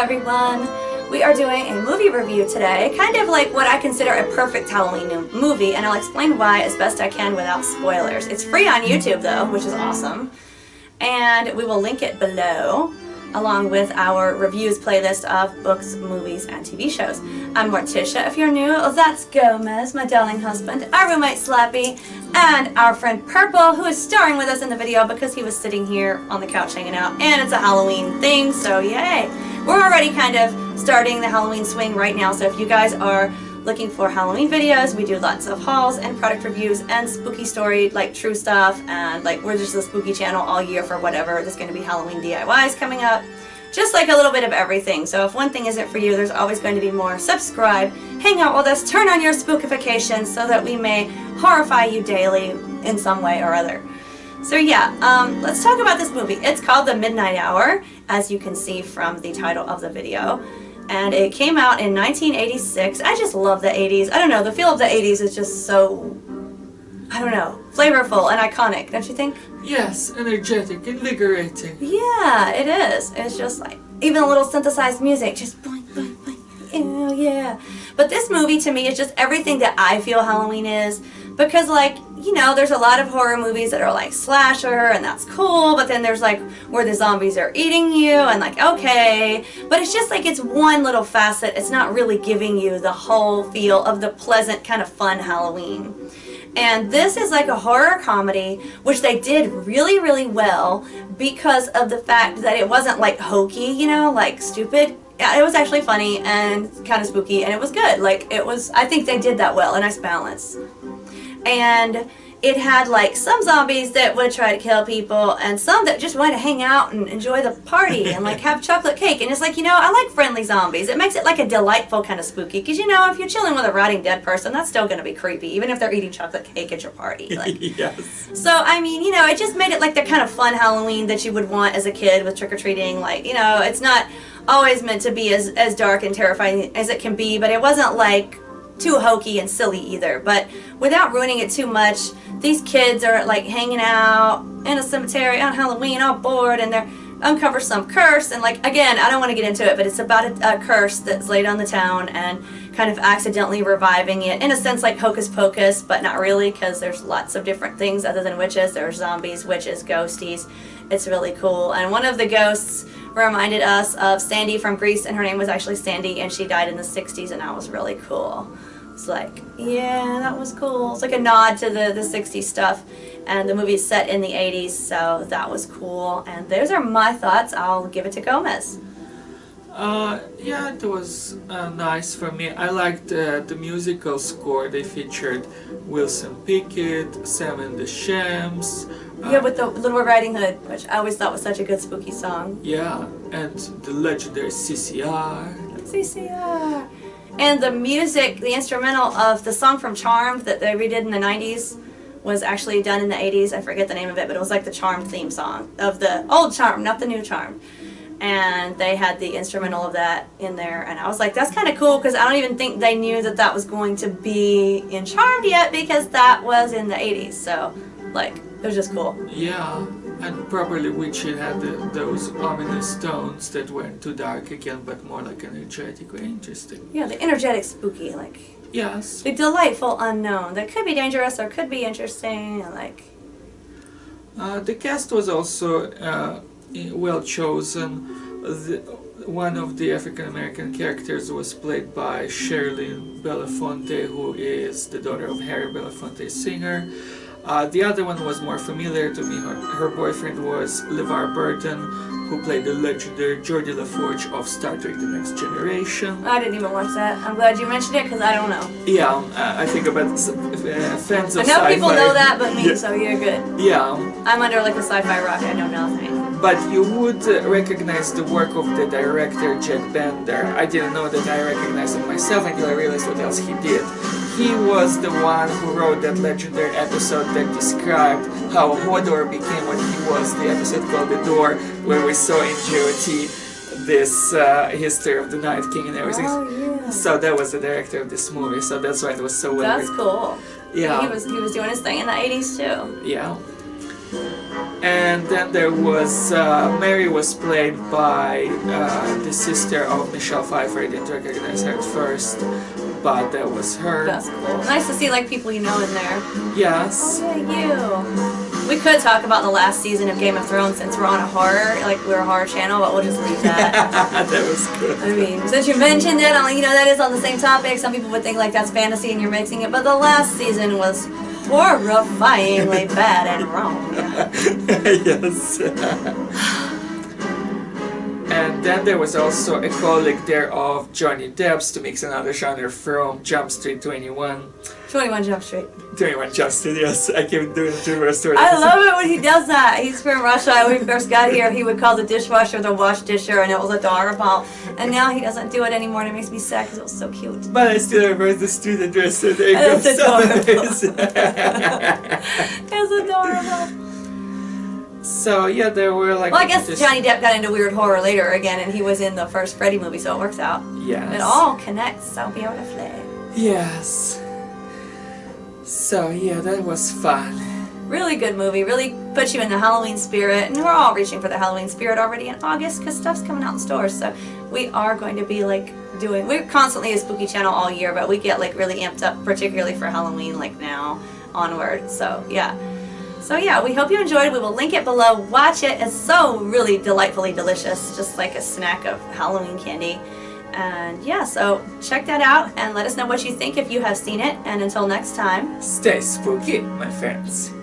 everyone! We are doing a movie review today, kind of like what I consider a perfect Halloween movie, and I'll explain why as best I can without spoilers. It's free on YouTube though, which is awesome, and we will link it below, along with our reviews playlist of books, movies, and TV shows. I'm Morticia if you're new. That's Gomez, my darling husband, our roommate Slappy, and our friend Purple, who is starring with us in the video because he was sitting here on the couch hanging out, and it's a Halloween thing, so yay! We're already kind of starting the Halloween swing right now, so if you guys are looking for Halloween videos, we do lots of hauls and product reviews and spooky story, like true stuff, and like we're just a spooky channel all year for whatever. There's going to be Halloween DIYs coming up, just like a little bit of everything. So if one thing isn't for you, there's always going to be more. Subscribe, hang out with us, turn on your spookifications so that we may horrify you daily in some way or other. So yeah, let's talk about this movie. It's called The Midnight Hour, as you can see from the title of the video. And it came out in 1986. I just love the 80s. I don't know, the feel of the 80s is just so, I don't know, flavorful and iconic, don't you think? Yes, energetic, invigorating. Yeah, it is. It's just like, even a little synthesized music, just boing, boing, boing. Ew, yeah. But this movie to me is just everything that I feel Halloween is. Because, like, you know, there's a lot of horror movies that are like slasher, and that's cool, but then there's like where the zombies are eating you, and like, okay, but it's just like it's one little facet. It's not really giving you the whole feel of the pleasant kind of fun Halloween. And this is like a horror comedy, which they did really, really well because of the fact that it wasn't like hokey, you know, like stupid. Yeah, it was actually funny and kind of spooky, and it was good. Like, it was, I think they did that well, a nice balance. And it had like some zombies that would try to kill people, and some that just wanted to hang out and enjoy the party and like have chocolate cake. And it's like, you know, I like friendly zombies. It makes it like a delightful kind of spooky, because you know, if you're chilling with a rotting dead person, that's still going to be creepy, even if they're eating chocolate cake at your party. Like. Yes. So I mean, you know, it just made it like the kind of fun Halloween that you would want as a kid with trick-or-treating. Like, you know, it's not always meant to be as dark and terrifying as it can be, but it wasn't like too hokey and silly either. But without ruining it too much, these kids are like hanging out in a cemetery on Halloween all bored, and they're uncover some curse, and like, again, I don't want to get into it, but it's about a curse that's laid on the town and kind of accidentally reviving it, in a sense like Hocus Pocus, but not really, because there's lots of different things other than witches. There's zombies, witches, ghosties. It's really cool. And one of the ghosts reminded us of Sandy from Grease, and her name was actually Sandy, and she died in the 60s, and that was really cool. It's like, yeah, that was cool. It's like a nod to the 60s stuff, and the movie is set in the 80s, so that was cool. And those are my thoughts. I'll give it to Gomez. Yeah, it was nice for me. I liked the musical score. They featured Wilson Pickett, Sam and the Shams. Yeah, with the Little Red Riding Hood, which I always thought was such a good spooky song. Yeah, and the legendary CCR. CCR. And the music, the instrumental of the song from Charmed that they redid in the 90s was actually done in the 80s. I forget the name of it, but it was like the Charmed theme song of the old Charmed, not the new Charmed. And they had the instrumental of that in there, and I was like, that's kind of cool, because I don't even think they knew that that was going to be in Charmed yet, because that was in the 80s, so like, it was just cool. Yeah, and properly which it had those ominous tones that weren't too dark again, but more like energetic, very interesting. Yeah, the energetic spooky, like, yes, the delightful unknown that could be dangerous or could be interesting, and like. The cast was also well chosen. One of the African American characters was played by Shirley Belafonte, who is the daughter of Harry Belafonte, singer. The other one was more familiar to me. Her boyfriend was LeVar Burton, who played the legendary Geordi LaForge of Star Trek The Next Generation. I didn't even watch that. I'm glad you mentioned it, because I don't know. Yeah, I think about fans of I know sci-fi. people know that, but me, Yeah. so you're good. Yeah. I'm under like a sci-fi rock, I know nothing. But you would recognize the work of the director, Jack Bender. I didn't know that I recognized it myself until I realized what else he did. He was the one who wrote that legendary episode that described how Hodor became what he was, the episode called The Door, where we saw in GOT this history of the Night King and everything. Oh, yeah. So that was the director of this movie, so that's why it was so well That's cool. Yeah. He was doing his thing in the 80s too. Yeah. And then there was Mary was played by the sister of Michelle Pfeiffer. I didn't recognize her at first, but that was her. That's cool. Nice to see like people you know in there. Yes. Oh yeah, you. We could talk about the last season of Game of Thrones since we're on a horror, like we're a horror channel, but we'll just leave that. That was good. I mean, since you mentioned it, that is on the same topic. Some people would think like that's fantasy and you're mixing it, but the last season was horrifyingly bad and wrong. Yes. And then there was also a colleague there of Johnny Depp's, to mix another genre, from Jump Street 21. 21 Jump Street. 21 Jump Street, yes. I keep doing the reverse story. I love it when he does that. He's from Russia. When we first got here, he would call the dishwasher the wash disher, and it was adorable. And now he doesn't do it anymore, and it makes me sad because it was so cute. But I still remember the street address, so there you go. It's adorable. It's adorable. So yeah, there were like... Well, I guess Johnny Depp got into weird horror later again, and he was in the first Freddy movie, so it works out. Yes. It all connects so beautifully. Yes. So yeah, that was fun. Really good movie. Really puts you in the Halloween spirit, and we're all reaching for the Halloween spirit already in August because stuff's coming out in stores. So we are going to be like doing... We're constantly a spooky channel all year, but we get like really amped up, particularly for Halloween, like now onward. So yeah. So yeah, we hope you enjoyed. We will link it below. Watch it. It's so really delightfully delicious, just like a snack of Halloween candy. And yeah, so check that out and let us know what you think if you have seen it. And until next time, Stay spooky, my friends.